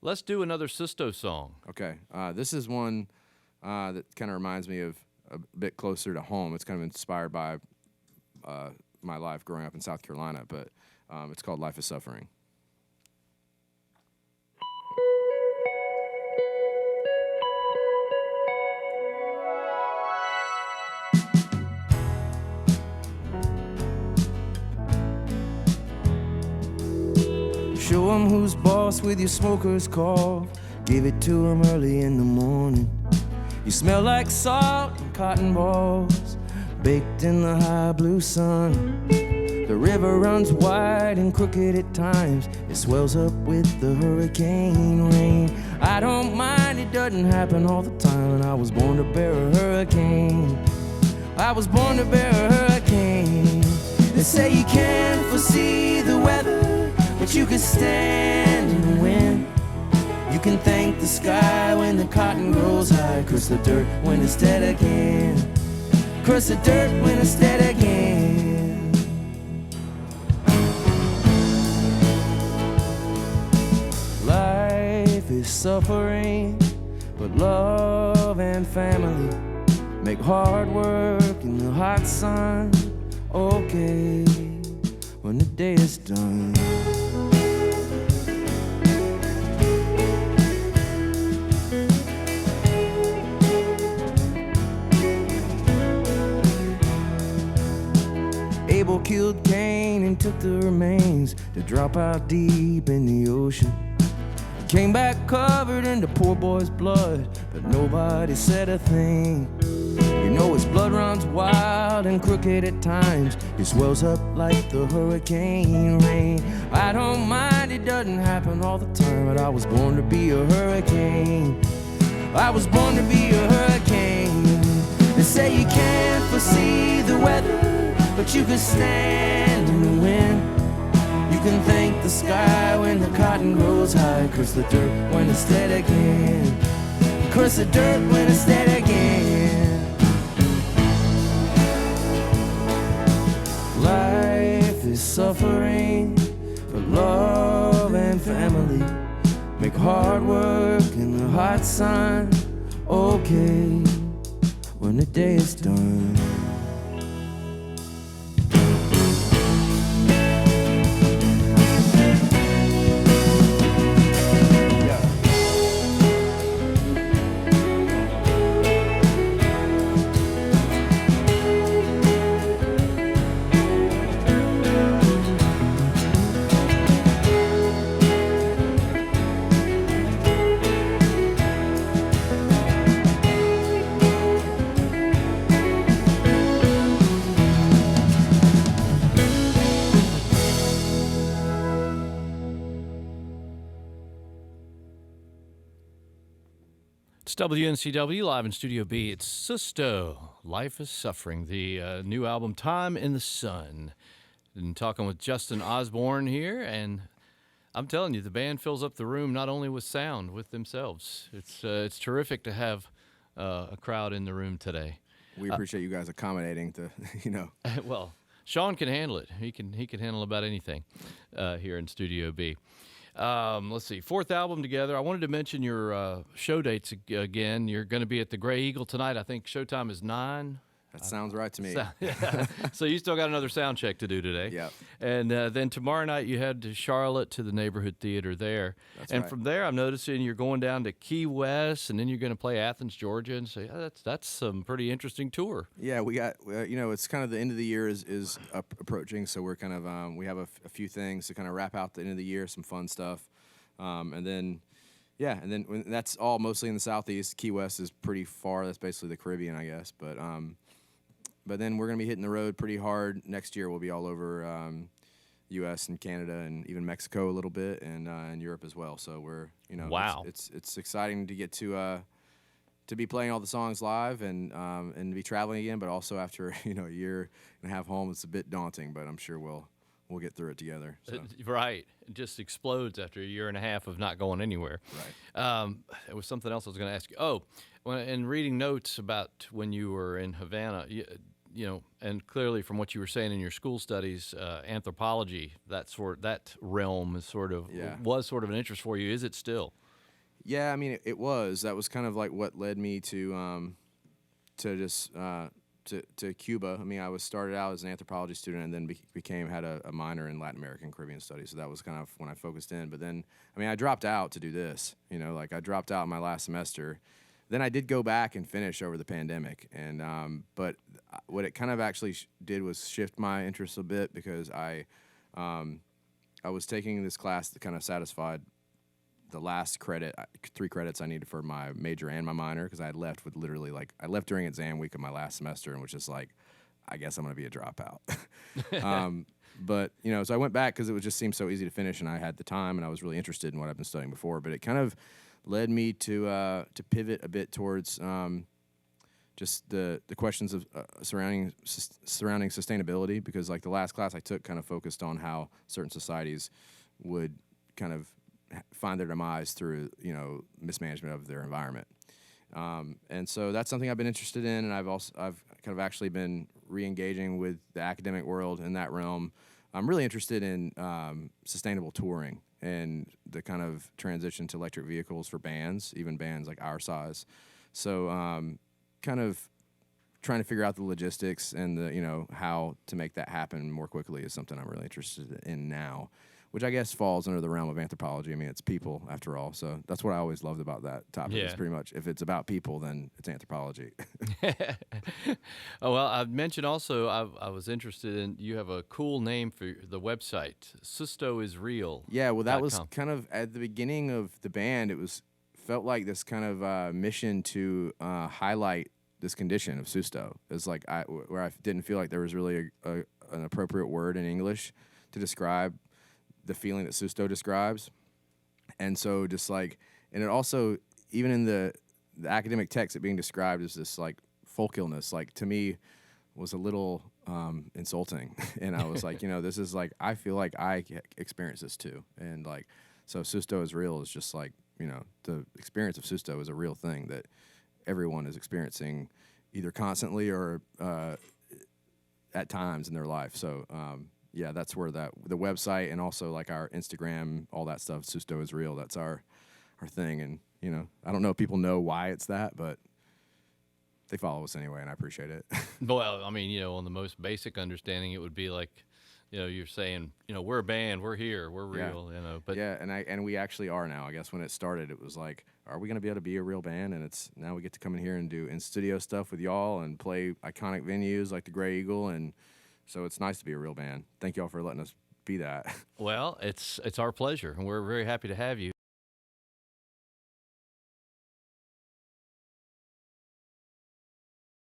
Let's do another Susto song. Okay. This is one that kind of reminds me of a bit closer to home. It's kind of inspired by my life growing up in South Carolina, but it's called Life is Suffering. Show 'em who's boss with your smoker's cough. Give it to 'em early in the morning. You smell like salt and cotton balls, baked in the high blue sun. The river runs wide and crooked at times. It swells up with the hurricane rain. I don't mind, it doesn't happen all the time. And I was born to bear a hurricane. I was born to bear a hurricane. They say you can't foresee the weather, but you can stand in the wind. You can thank the sky when the cotton grows high. Curse the dirt when it's dead again. Curse the dirt when it's dead again. Life is suffering, but love and family make hard work in the hot sun okay when the day is done. Abel killed Cain and took the remains to drop out deep in the ocean. Came back covered in the poor boy's blood, but nobody said a thing. You know his blood runs wild and crooked at times. It swells up like the hurricane rain. I don't mind, it doesn't happen all the time, but I was born to be a hurricane. I was born to be a hurricane. They say you can't foresee the weather, but you can stand in the wind. You can thank the sky when the cotton grows high. Curse the dirt when it's dead again. Curse the dirt when it's dead again. Life is suffering, but love and family make hard work in the hot sun okay when the day is done. It's WNCW live in Studio B. It's Susto, Life is Suffering, the new album Time in the Sun. And talking with Justin Osborne here, and I'm telling you, the band fills up the room not only with sound, with themselves. It's terrific to have a crowd in the room today. We appreciate you guys accommodating to, Well, Sean can handle it. He can handle about anything here in Studio B. Let's see, fourth album together. I wanted to mention your show dates again. You're going to be at the Gray Eagle tonight. I think showtime is 9. That sounds right to me. So you still got another sound check to do today. Yep. And then tomorrow night you head to Charlotte to the neighborhood theater there. That's and right. from there I'm noticing you're going down to Key West, and then you're going to play Athens, Georgia, and say, that's some pretty interesting tour. Yeah, we got, it's kind of the end of the year is approaching, so we're kind of, we have a few things to kind of wrap out the end of the year, some fun stuff. And then when that's all mostly in the Southeast. Key West is pretty far. That's basically the Caribbean, I guess. But then we're going to be hitting the road pretty hard. Next year we'll be all over U.S. and Canada and even Mexico a little bit, and Europe as well. So we're, Wow. It's exciting to get to be playing all the songs live and to be traveling again. But also after a year and a half home, it's a bit daunting. But I'm sure we'll get through it together. So. Right. It just explodes after a year and a half of not going anywhere. Right. There was something else I was going to ask you. Oh, in reading notes about when you were in Havana, and clearly from what you were saying in your school studies, anthropology, that realm is was sort of an interest for you. Is it still? Yeah, I mean, it was. That was kind of like what led me to just to Cuba. I mean, I was started out as an anthropology student and then had a minor in Latin American Caribbean studies. So that was kind of when I focused in. But then, I mean, I dropped out to do this. You know, like I dropped out my last semester. Then I did go back and finish over the pandemic. And but what it kind of actually did was shift my interest a bit because I was taking this class that kind of satisfied the last 3 credits I needed for my major and my minor because I had left with literally like I left during exam week of my last semester and was just like, I guess I'm gonna be a dropout. But you know, so I went back because it would just seem so easy to finish and I had the time and I was really interested in what I've been studying before. But it kind of led me to pivot a bit towards just the questions of surrounding sustainability because like the last class I took kind of focused on how certain societies would kind of find their demise through, you know, mismanagement of their environment. And so that's something I've been interested in, and I've kind of actually been re-engaging with the academic world in that realm. I'm really interested in sustainable touring and the kind of transition to electric vehicles for bands, even bands like our size. So kind of trying to figure out the logistics and the, you know, how to make that happen more quickly is something I'm really interested in now, which I guess falls under the realm of anthropology. I mean, it's people after all. So that's what I always loved about that topic. Yeah. Is pretty much if it's about people, then it's anthropology. Oh, well, I've mentioned also I was interested in you have a cool name for the website, Susto is Real. Yeah, well, that was kind of at the beginning of the band. It felt like this kind of mission to highlight this condition of Susto. It's like where I didn't feel like there was really an appropriate word in English to describe the feeling that Susto describes. And so just like, and it also, even in the academic text, it being described as this like folk illness, like to me was a little insulting. And I was like, you know, this is like, I feel like I experience this too. And like, so Susto is Real is just like, you know, the experience of Susto is a real thing that everyone is experiencing either constantly or at times in their life. So, yeah, that's where the website and also like our Instagram, all that stuff, Susto is Real. That's our thing. And, you know, I don't know if people know why it's that, but they follow us anyway, and I appreciate it. Well, I mean, you know, on the most basic understanding, it would be like, you know, you're saying, you know, we're a band, we're here, we're real, you know. But yeah, and we actually are now. I guess when it started, it was like, are we going to be able to be a real band? And it's now we get to come in here and do in-studio stuff with y'all and play iconic venues like the Gray Eagle, and so it's nice to be a real band. Thank y'all for letting us be that. well, it's our pleasure, and we're very happy to have you.